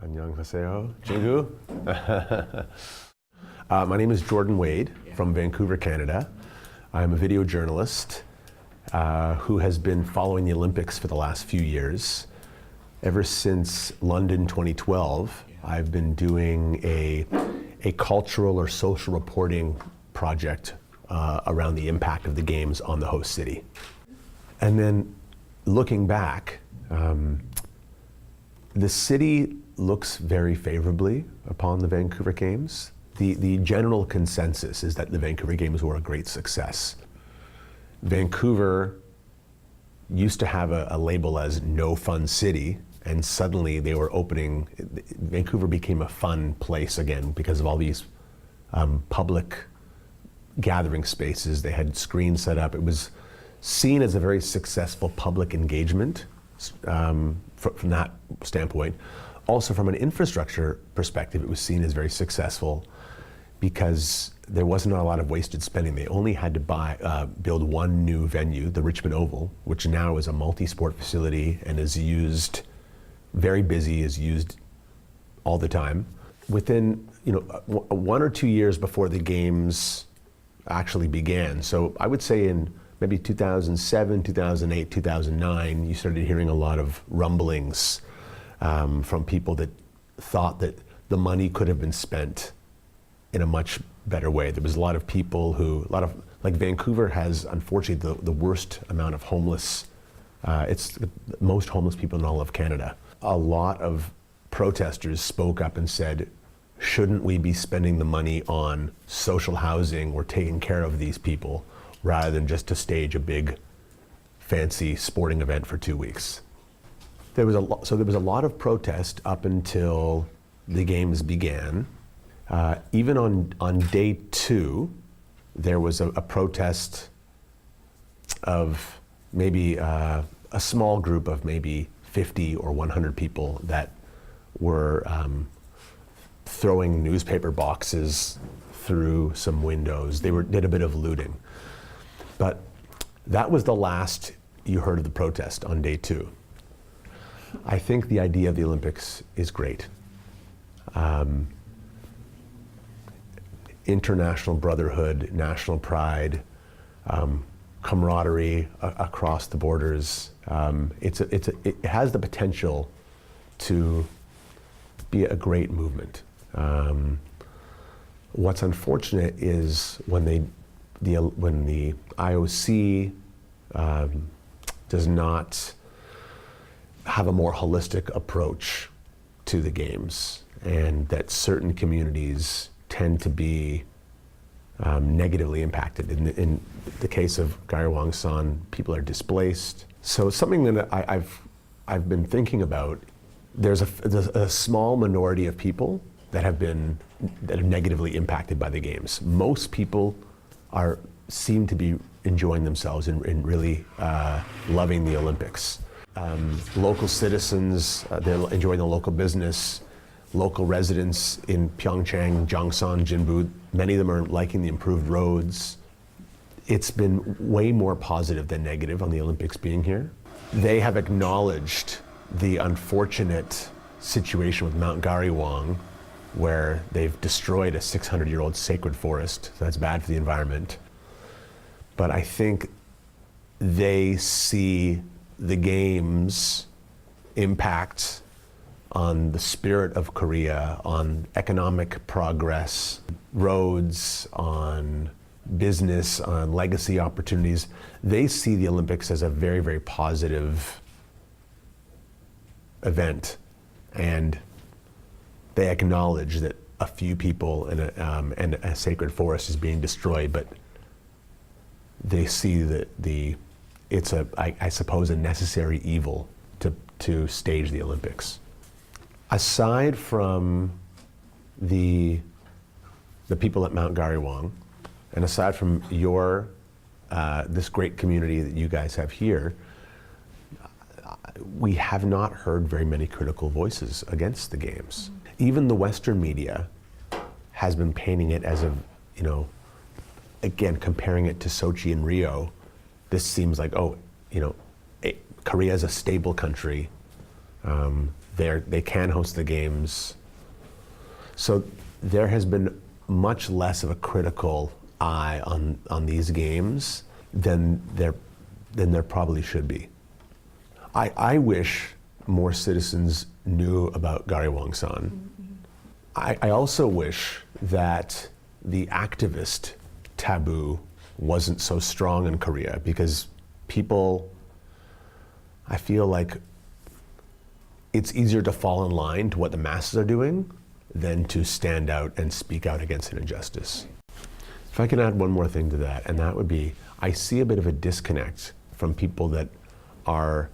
안녕하세요, 친구. My name is Jordan Wade from Vancouver, Canada. I'm a video journalist who has been following the Olympics for the last few years. Ever since London 2012, I've been doing a cultural or social reporting project around the impact of the games on the host city. And then looking back, the city looks very favorably upon the Vancouver Games. The general consensus is that the Vancouver Games were a great success. Vancouver used to have a label as no fun city, and suddenly they were opening, Vancouver became a fun place again because of all these public gathering spaces. They had screens set up. It was seen as a very successful public engagement from that standpoint. Also from an infrastructure perspective, it was seen as very successful because there wasn't a lot of wasted spending. They only had to build one new venue, the Richmond Oval, which now is a multi-sport facility and is used, very busy, is used all the time. Within 1 or 2 years before the games actually began, so I would say in maybe 2007, 2008, 2009, you started hearing a lot of rumblings from people that thought that the money could have been spent in a much better way. There was a lot of people like Vancouver has unfortunately the worst amount of homeless, it's the most homeless people in all of Canada. A lot of protesters spoke up and said, shouldn't we be spending the money on social housing or taking care of these people rather than just to stage a big fancy sporting event for 2 weeks? There was a lot of protest up until the games began. Even on day 2, there was a protest of maybe a small group of maybe 50 or 100 people that were throwing newspaper boxes through some windows. They did a bit of looting. But that was the last you heard of the protest on day 2. I think the idea of the Olympics is great. International brotherhood, national pride, camaraderie across the borders. It has the potential to be a great movement. What's unfortunate is when the IOC does not have a more holistic approach to the games, and that certain communities tend to be negatively impacted. In the case of Gairawangsan, people are displaced. So it's something that I've been thinking about. There's a small minority of people that are negatively impacted by the games. Most people seem to be enjoying themselves and really loving the Olympics. Local citizens, they're enjoying the local business. Local residents in Pyeongchang, Jangsan, Jinbu, many of them are liking the improved roads. It's been way more positive than negative on the Olympics being here. They have acknowledged the unfortunate situation with Mount Gariwang, where they've destroyed a 600-year-old sacred forest. So that's bad for the environment. But I think they see the games impact on the spirit of Korea, on economic progress, roads, on business, on legacy opportunities. They see the Olympics as a very, very positive event, and they acknowledge that a few people and a sacred forest is being destroyed, but they see that it's I suppose a necessary evil to stage the Olympics. Aside from the people at Mount Gariwang, and aside from this great community that you guys have here, we have not heard very many critical voices against the games. Even the Western media has been painting it as again, comparing it to Sochi and Rio, this seems like, Korea is a stable country. They can host the games. So there has been much less of a critical eye on these games than there probably should be. I wish more citizens knew about Gary Wong-san. I also wish that the activist taboo wasn't so strong in Korea, because people, I feel like it's easier to fall in line to what the masses are doing than to stand out and speak out against an injustice. If I can add one more thing to that, and that would be, I see a bit of a disconnect from people that are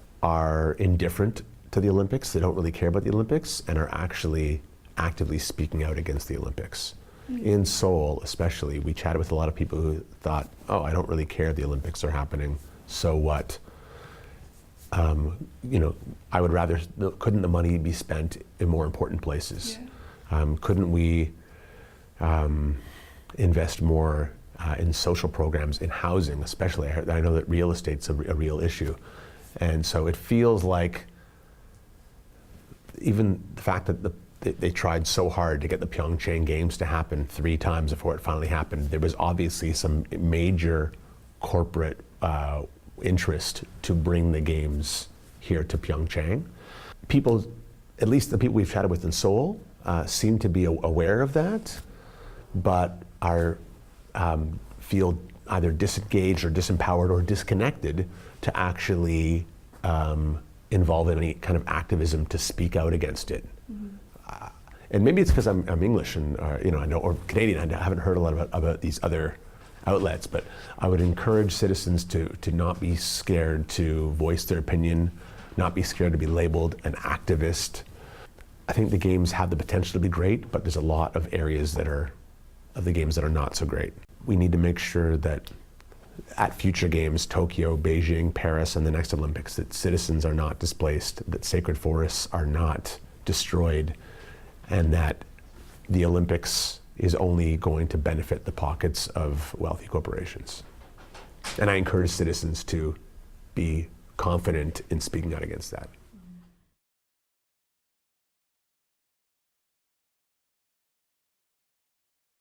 indifferent to the Olympics, they don't really care about the Olympics, and are actually actively speaking out against the Olympics. In Seoul, especially, we chatted with a lot of people who thought, oh, I don't really care the Olympics are happening, so what? I would rather, couldn't the money be spent in more important places? Yeah. Couldn't we invest more in social programs, in housing especially? I know that real estate's a real issue. And so it feels like even the fact that they tried so hard to get the Pyeongchang Games to happen 3 times before it finally happened, there was obviously some major corporate interest to bring the games here to Pyeongchang. People, at least the people we've chatted with in Seoul, seem to be aware of that, but feel either disengaged or disempowered or disconnected to actually involve in any kind of activism to speak out against it. And maybe it's because I'm English and I know, or Canadian. I haven't heard a lot about these other outlets, but I would encourage citizens to not be scared to voice their opinion, not be scared to be labeled an activist. I think the games have the potential to be great, but there's a lot of areas of the games that are not so great. We need to make sure that at future games, Tokyo, Beijing, Paris, and the next Olympics, that citizens are not displaced, that sacred forests are not destroyed, and that the Olympics is only going to benefit the pockets of wealthy corporations. And I encourage citizens to be confident in speaking out against that.